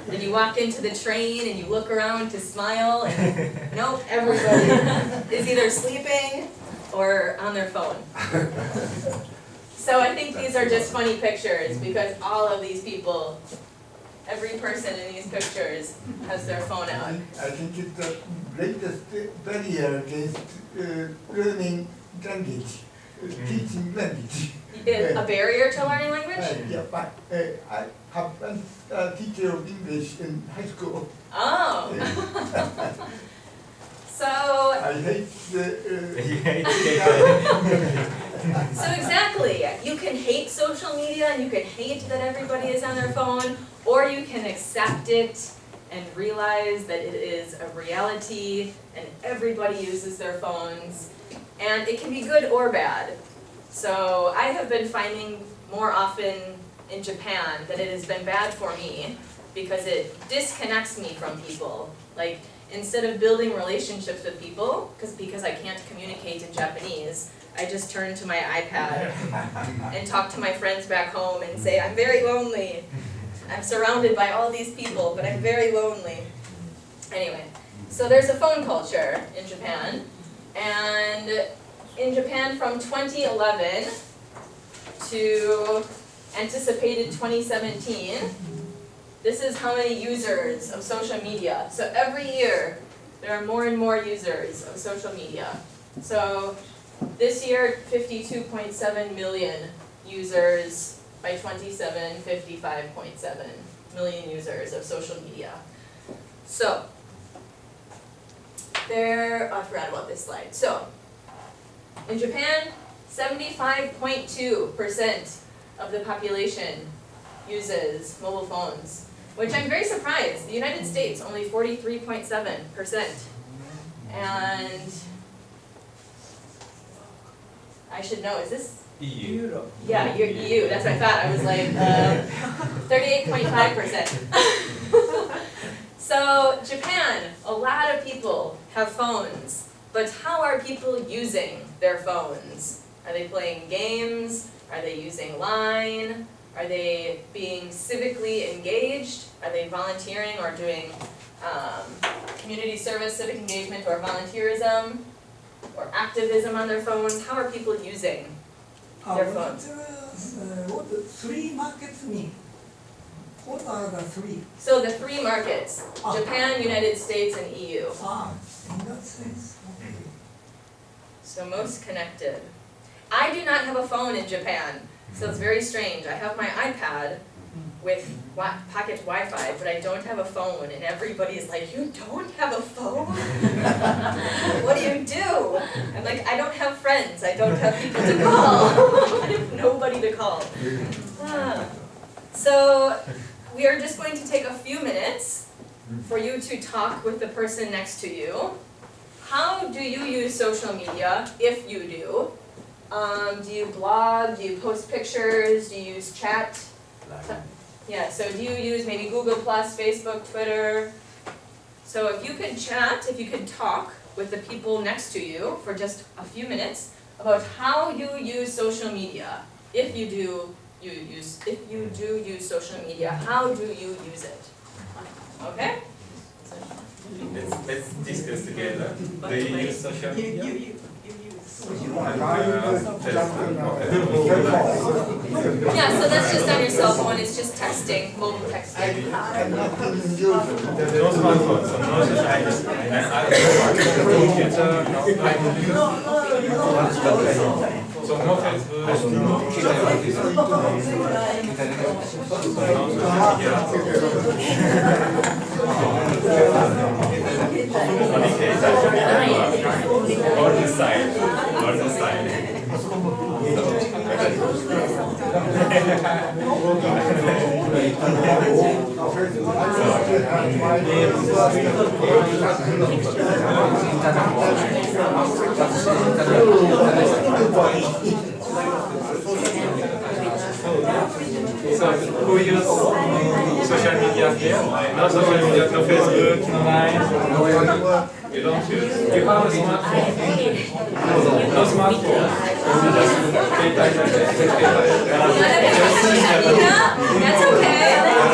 And you walk into the train and you look around to smile and nope, everybody is either sleeping or on their phone. So I think these are just funny pictures because all of these people, every person in these pictures has their phone out. I think it's the greatest barrier against learning language, teaching language. A barrier to learning language? Yeah, but I have a teacher of English in high school. Oh. So I hate So exactly, you can hate social media and you can hate that everybody is on their phone, or you can accept it and realize that it is a reality and everybody uses their phones, and it can be good or bad. So I have been finding more often in Japan that it has been bad for me because it disconnects me from people. Like, instead of building relationships with people, because I can't communicate in Japanese, I just turn to my iPad and talk to my friends back home and say, I'm very lonely. I'm surrounded by all these people, but I'm very lonely. Anyway, so there's a phone culture in Japan, and in Japan from 2011 to anticipated 2017, this is how many users of social media. So every year, there are more and more users of social media. So this year, 52.7 million users. By 27, 55.7 million users of social media. So, I forgot about this slide. So, in Japan, 75.2% of the population uses mobile phones, which I'm very surprised. The United States, only 43.7%. And I should know, is this? EU. Yeah, you're EU, that's what I thought. I was like, 38.5%. So, Japan, a lot of people have phones, but how are people using their phones? Are they playing games? Are they using Line? Are they being civically engaged? Are they volunteering or doing community service, civic engagement, or volunteerism, or activism on their phones? How are people using their phones? What the three markets mean? What are the three? So the three markets, Japan, United States, and EU. In that sense, okay. So most connected. I do not have a phone in Japan, so it's very strange. I have my iPad with pocket Wi-Fi, but I don't have a phone, and everybody's like, you don't have a phone? What do you do? I'm like, I don't have friends, I don't have people to call. I have nobody to call. So we are just going to take a few minutes for you to talk with the person next to you. How do you use social media, if you do? Do you blog? Do you post pictures? Do you use chat? Yeah, so do you use maybe Google+, Facebook, Twitter? So if you could chat, if you could talk with the people next to you for just a few minutes about how you use social media. If you do use social media, how do you use it? Okay? Let's discuss together. Do you use social media? Yeah, so that's just on your cell phone, it's just texting, mobile texting. No smartphone, so no social media. And I computer, no so no Facebook, no social media. Or the side. So who uses social media here? No social media, no Facebook, no Line. You don't use. You have a smartphone. No smartphone. That's okay.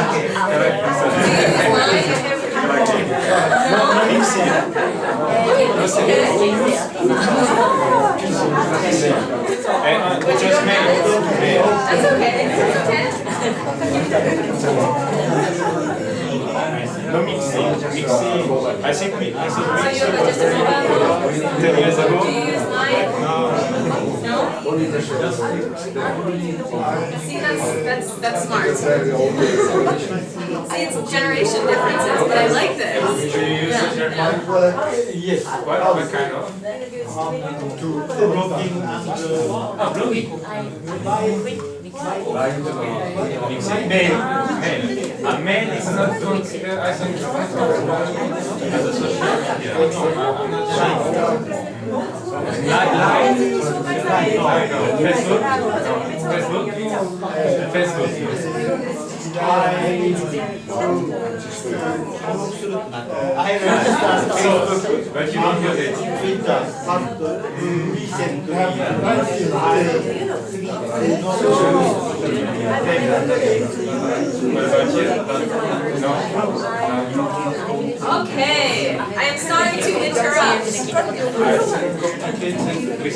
Just mail. That's okay, that's okay. No mixing. I think we. So you have just a mobile phone? 10 years ago. Do you use Line? No? See, that's smart. See, it's generation differences, but I like this. Do you use social media? Yes. What kind of? Blogging and Blogging. Mixing. Mail. Mail is not considered, I think, as a social media. I'm not sure. Line. Facebook. Facebook. But you don't use it. What about you? No? Okay, I am sorry to interrupt.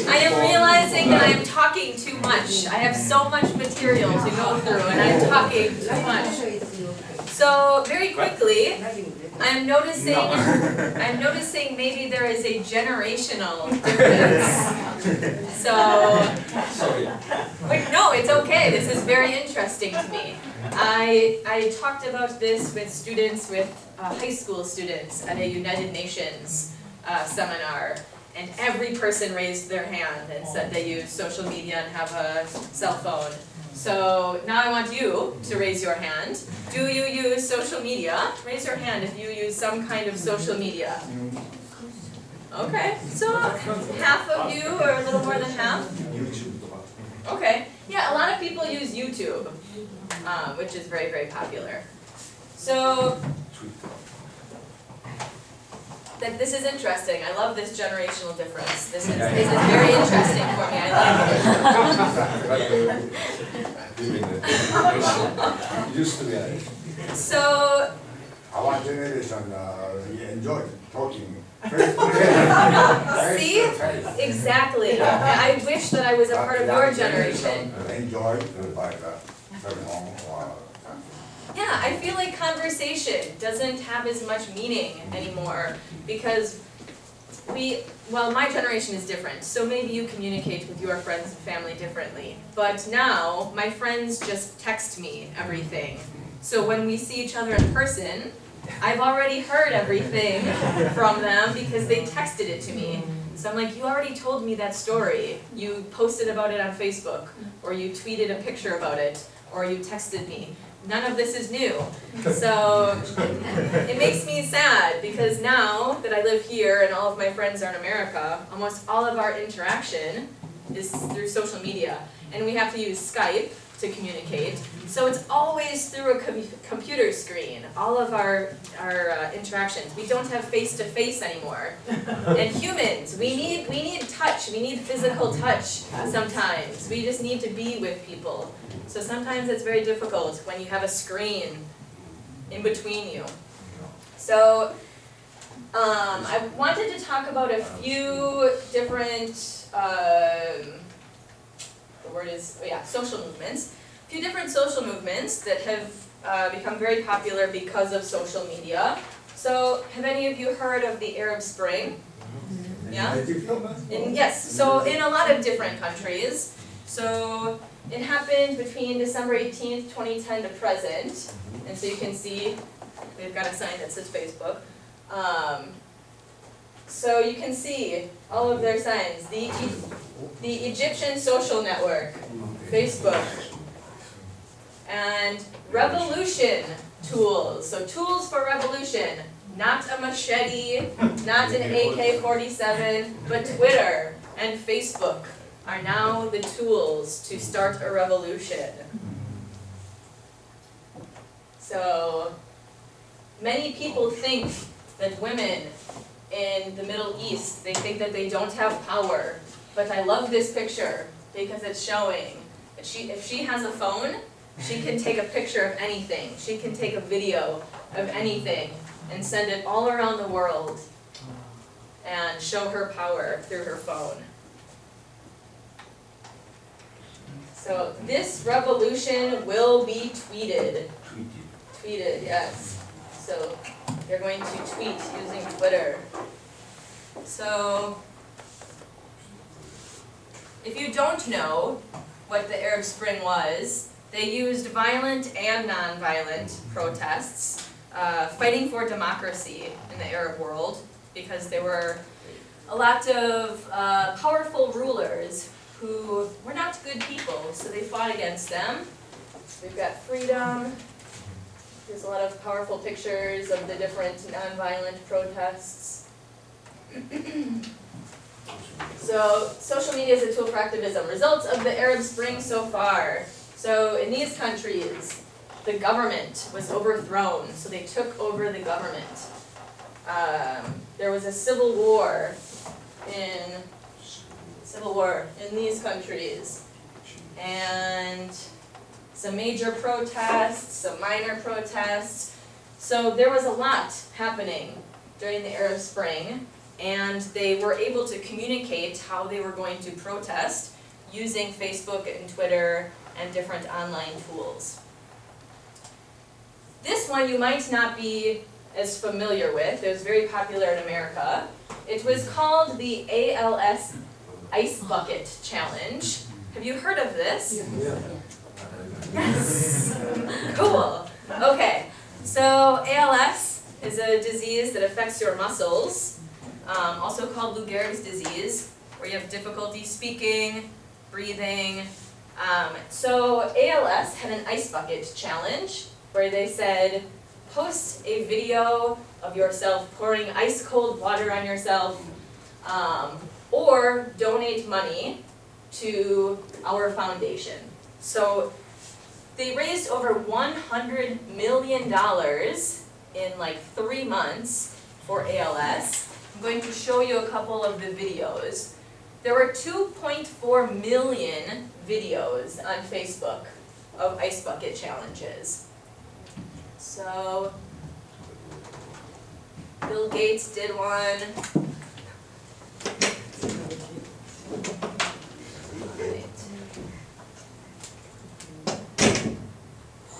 I am realizing that I am talking too much. I have so much material to go through and I'm talking too much. So very quickly, I'm noticing maybe there is a generational difference. So, wait, no, it's okay. This is very interesting to me. I talked about this with students, with high school students at a United Nations seminar, and every person raised their hand and said they use social media and have a cell phone. So now I want you to raise your hand. Do you use social media? Raise your hand if you use some kind of social media. Okay, so half of you, or a little more than half? Okay, yeah, a lot of people use YouTube, which is very, very popular. So, this is interesting. I love this generational difference. This is very interesting for me. I like it. Used to be. So, Our generation enjoyed talking. see? Exactly. I wish that I was a part of your generation. Enjoyed by the ceremony. Yeah, I feel like conversation doesn't have as much meaning anymore because my generation is different, so maybe you communicate with your friends and family differently. But now, my friends just text me everything. So when we see each other in person, I've already heard everything from them because they texted it to me. So I'm like, you already told me that story. You posted about it on Facebook, or you tweeted a picture about it, or you texted me. None of this is new. So it makes me sad because now that I live here and all of my friends are in America, almost all of our interaction is through social media. And we have to use Skype to communicate. So it's always through a computer screen, all of our interactions. We don't have face-to-face anymore. And humans, we need touch, we need physical touch sometimes. We just need to be with people. So sometimes it's very difficult when you have a screen in between you. So I wanted to talk about a few different, social movements. A few different social movements that have become very popular because of social media. So have any of you heard of the Arab Spring? Yeah? Yes, so in a lot of different countries. So it happened between December 18th, 2010 to present. And so you can see, we've got a sign that says Facebook. So you can see all of their signs. The Egyptian Social Network, Facebook, and revolution tools. So tools for revolution, not a machete, not an AK-47, but Twitter and Facebook are now the tools to start a revolution. So many people think that women in the Middle East, they think that they don't have power. But I love this picture because it's showing that if she has a phone, She can take a picture of anything. She can take a video of anything and send it all around the world and show her power through her phone. So this revolution will be tweeted. Tweeted, yes. So they're going to tweet using Twitter. So if you don't know what the Arab Spring was, they used violent and non-violent protests, fighting for democracy in the Arab world, because there were a lot of powerful rulers who were not good people, so they fought against them. We've got freedom. There's a lot of powerful pictures of the different non-violent protests. So, social media is a tool for activism. Results of the Arab Spring so far. So, in these countries, the government was overthrown, so they took over the government. There was a civil war in these countries. And some major protests, some minor protests. So there was a lot happening during the Arab Spring, and they were able to communicate how they were going to protest using Facebook and Twitter and different online tools. This one you might not be as familiar with. It was very popular in America. It was called the ALS Ice Bucket Challenge. Have you heard of this? Yes! Cool! Okay, so ALS is a disease that affects your muscles, also called Lou Gehrig's disease, where you have difficulty speaking, breathing. So ALS had an ice bucket challenge where they said, post a video of yourself pouring ice cold water on yourself, or donate money to our foundation. So they raised over $100 million in like 3 months for ALS. I'm going to show you a couple of the videos. There were 2.4 million videos on Facebook of ice bucket challenges. So Bill Gates did one.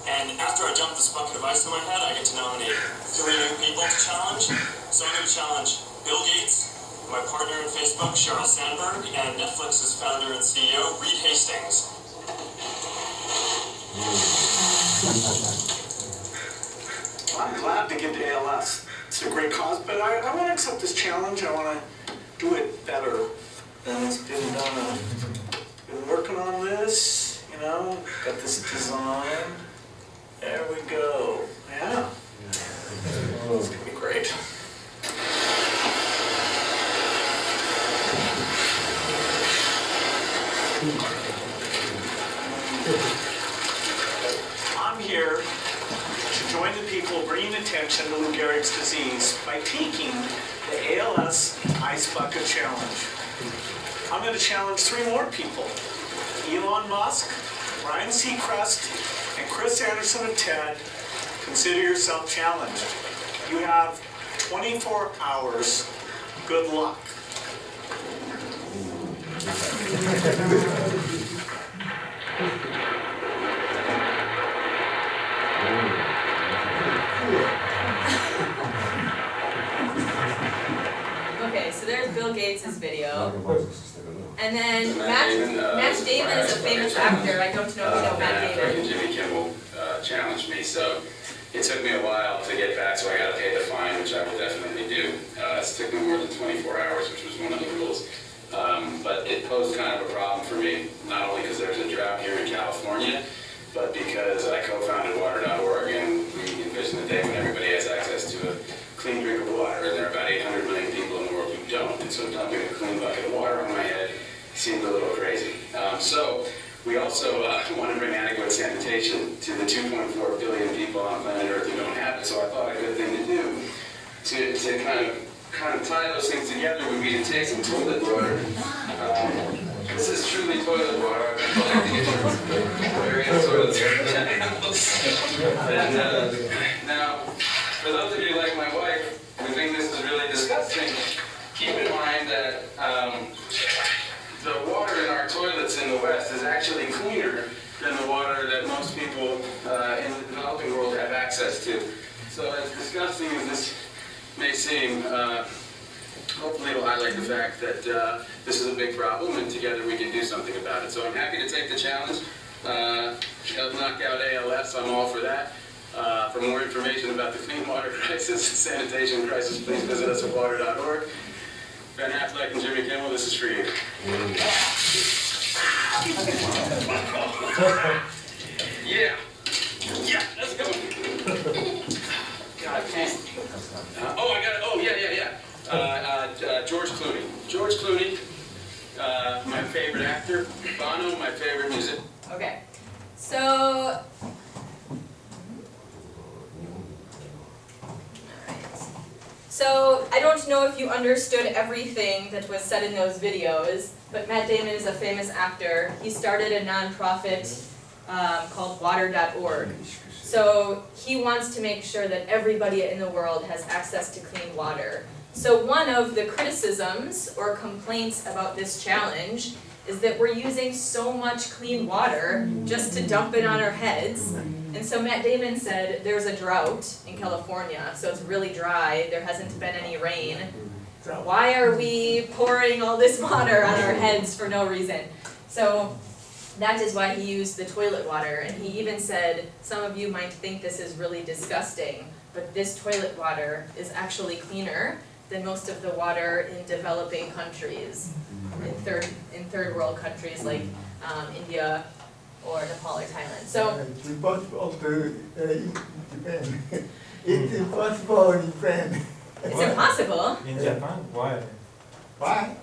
And after I dump this bucket of ice on my head, I get to nominate 3 new people to challenge. So I'm going to challenge Bill Gates, my partner in Facebook, Sheryl Sandberg, and Netflix's founder and CEO, Reed Hastings. I'm glad to give to ALS. It's a great cause, but I want to accept this challenge. I want to do it better than it's been done. Been working on this, you know, got this design. There we go. Yeah. It's gonna be great. I'm here to join the people bringing attention to Lou Gehrig's disease by taking the ALS Ice Bucket Challenge. I'm going to challenge 3 more people. Elon Musk, Ryan Seacrest, and Chris Anderson of TED. Consider yourself challenged. You have 24 hours. Good luck. Okay, so there's Bill Gates' video. And then Matt Damon is a famous actor. I don't know if you know Matt Damon. Jimmy Kimmel challenged me, so it took me a while to get back, so I got to pay the fine, which I will definitely do. It took me more than 24 hours, which was one of the rules. But it posed kind of a problem for me, not only because there's a drought here in California, but because I co-founded Water.org, and we envision the day when everybody has access to a clean drink of water, and there are about 800 million people in the world who don't, and so dumping a clean bucket of water on my head seemed a little crazy. So we also want to bring adequate sanitation to the 2.4 billion people on planet Earth who don't have it, so I thought a good thing to do to kind of tie those things together would be to take some toilet water, This is truly toilet water. Various toilets. And now, for those of you like my wife who think this is really disgusting, keep in mind that the water in our toilets in the West is actually cleaner than the water that most people in the developing world have access to. So as disgusting as this may seem, hopefully it'll highlight the fact that this is a big problem and together we can do something about it. So I'm happy to take the challenge. Help knock out ALS, I'm all for that. For more information about the clean water crisis and sanitation crisis, please visit us at water.org. Ben Affleck and Jimmy Kimmel, this is for you. Yeah. Yeah, let's go. God, man. Oh, I got it. Oh, yeah. George Clooney. George Clooney, my favorite actor. Bono, my favorite music. Okay, so. So, I don't know if you understood everything that was said in those videos, but Matt Damon is a famous actor. He started a nonprofit called water.org. So, he wants to make sure that everybody in the world has access to clean water. So, one of the criticisms or complaints about this challenge is that we're using so much clean water just to dump it on our heads. And so Matt Damon said there's a drought in California, so it's really dry, there hasn't been any rain. Why are we pouring all this water on our heads for no reason? So that is why he used the toilet water, and he even said, some of you might think this is really disgusting, but this toilet water is actually cleaner than most of the water in developing countries, in third world countries like India or Nepal or Thailand. So it's impossible to in Japan. It's impossible in Japan. it's impossible. In Japan? Why? Why?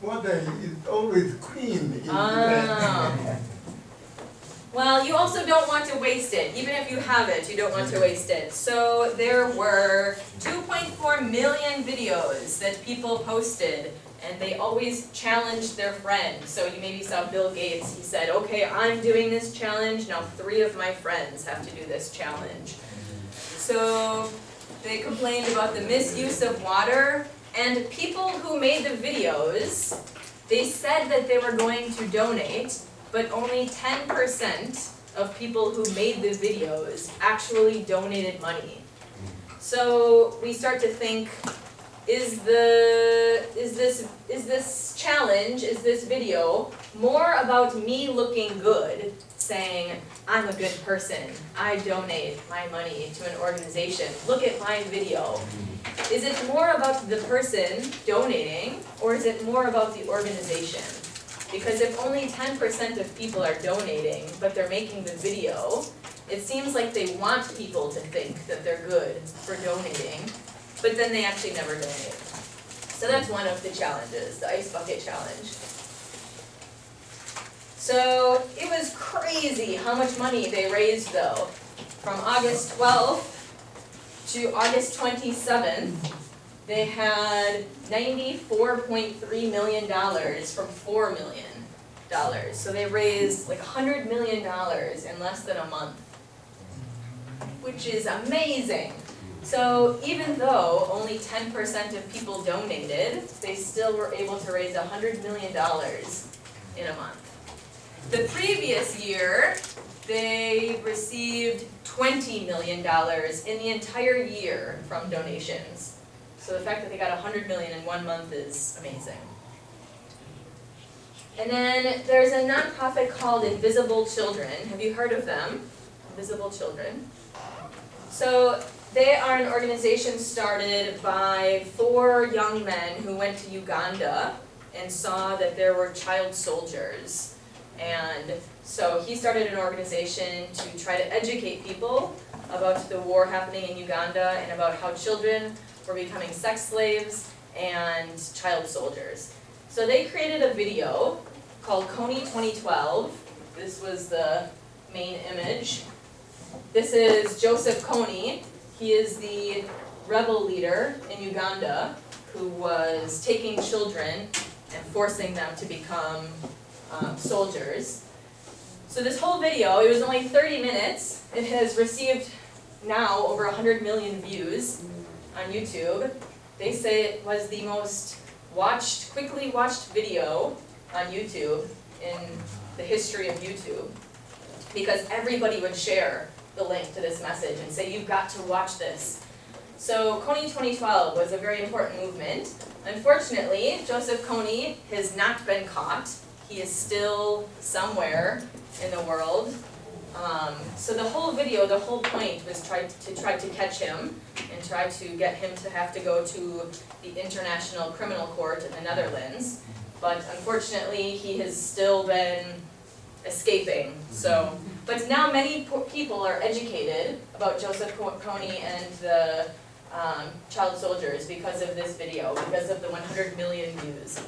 Water is always clean in Japan. Well, you also don't want to waste it. Even if you have it, you don't want to waste it. So there were 2.4 million videos that people posted, and they always challenged their friends. So you maybe saw Bill Gates, he said, okay, I'm doing this challenge, now 3 of my friends have to do this challenge. So they complained about the misuse of water, and people who made the videos, they said that they were going to donate, but only 10% of people who made the videos actually donated money. So we start to think, is this challenge, is this video more about me looking good, saying, I'm a good person, I donate my money to an organization, look at my video. Is it more about the person donating, or is it more about the organization? Because if only 10% of people are donating, but they're making the video, it seems like they want people to think that they're good for donating, but then they actually never donate. So that's one of the challenges, the ice bucket challenge. So it was crazy how much money they raised though. From August 12th to August 27th, they had $94.3 million from $4 million. So they raised like $100 million in less than a month, which is amazing. So even though only 10% of people donated, they still were able to raise $100 million in a month. The previous year, they received $20 million in the entire year from donations. So the fact that they got $100 million in 1 month is amazing. And then there's a nonprofit called Invisible Children. Have you heard of them? Invisible Children. So they are an organization started by 4 young men who went to Uganda and saw that there were child soldiers. And so he started an organization to try to educate people about the war happening in Uganda and about how children were becoming sex slaves and child soldiers. So they created a video called Kony 2012. This was the main image. This is Joseph Kony. He is the rebel leader in Uganda who was taking children and forcing them to become soldiers. So this whole video, it was only 30 minutes. It has received now over 100 million views on YouTube. They say it was the most quickly watched video on YouTube in the history of YouTube, because everybody would share the link to this message and say, you've got to watch this. So Kony 2012 was a very important movement. Unfortunately, Joseph Kony has not been caught. He is still somewhere in the world. So the whole video, the whole point was try to catch him and try to get him to have to go to the International Criminal Court in the Netherlands. But unfortunately, he has still been escaping. So, but now many people are educated about Joseph Kony and the child soldiers because of this video, because of the 100 million views.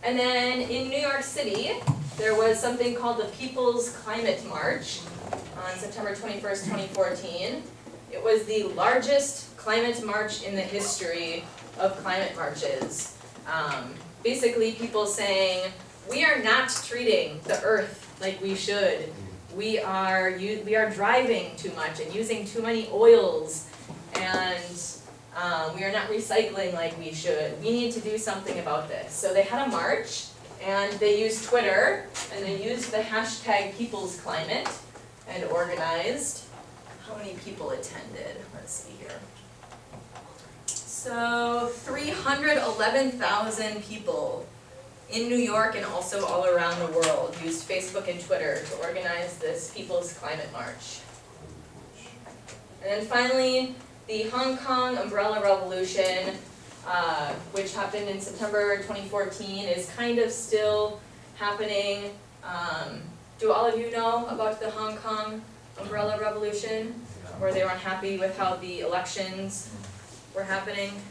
And then in New York City, there was something called the People's Climate March on September 21st, 2014. It was the largest climate march in the history of climate marches. Basically, people saying, we are not treating the earth like we should. We are driving too much and using too many oils, and we are not recycling like we should. We need to do something about this. So they had a march, and they used Twitter, and they used the hashtag #PeoplesClimate, and organized. How many people attended? Let's see here. So 311,000 people in New York and also all around the world used Facebook and Twitter to organize this People's Climate March. And then finally, the Hong Kong Umbrella Revolution, which happened in September 2014, is kind of still happening. Do all of you know about the Hong Kong Umbrella Revolution, where they were unhappy with how the elections were happening?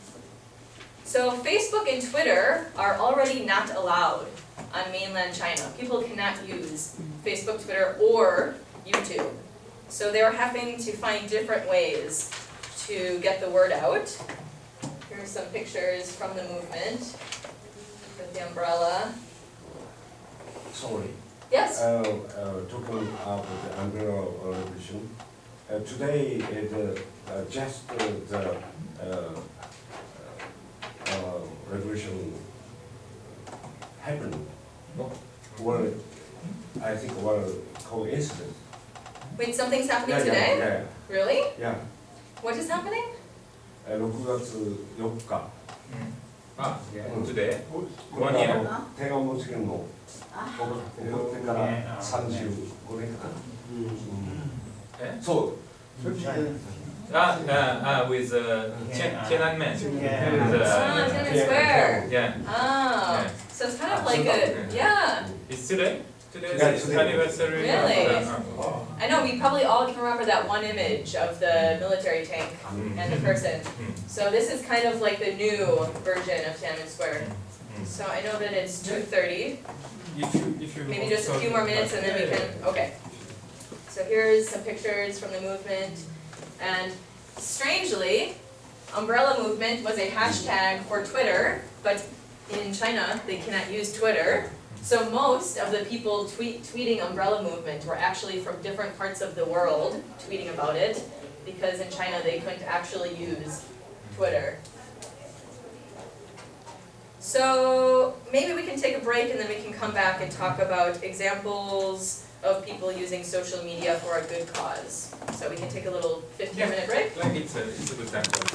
So Facebook and Twitter are already not allowed on mainland China. People cannot use Facebook, Twitter, or YouTube. So they were having to find different ways to get the word out. Here's some pictures from the movement with the umbrella. Sorry. Yes? Talking about the umbrella revolution. Today is just the revolution happened. Well, I think was coincidence. Wait, something's happening Yeah, today? yeah, Really? yeah. What is happening? 6月4日。 today? こ One れ year? 天安門事件の起こってから35年かな。そう。 With Tiananmen. Tiananmen Square. Yeah. Oh, Yeah. so it's kind of like a, yeah. It's today? Today's Yeah, today. anniversary. Really? I know, we probably all can remember that one image of the military tank and the person. So this is kind of like the new version of Tiananmen Square. So I know that it's 2:30, If you maybe just a few more minutes and then we can, okay. So here's some pictures from the movement. And strangely, umbrella movement was a hashtag for Twitter, but in China, they cannot use Twitter. So most of the people tweeting umbrella movement were actually from different parts of the world tweeting about it, because in China they couldn't actually use Twitter. So maybe we can take a break and then we can come back and talk about examples of people using social media for a good cause. So we can take a little 15-minute break. Like it's a good time.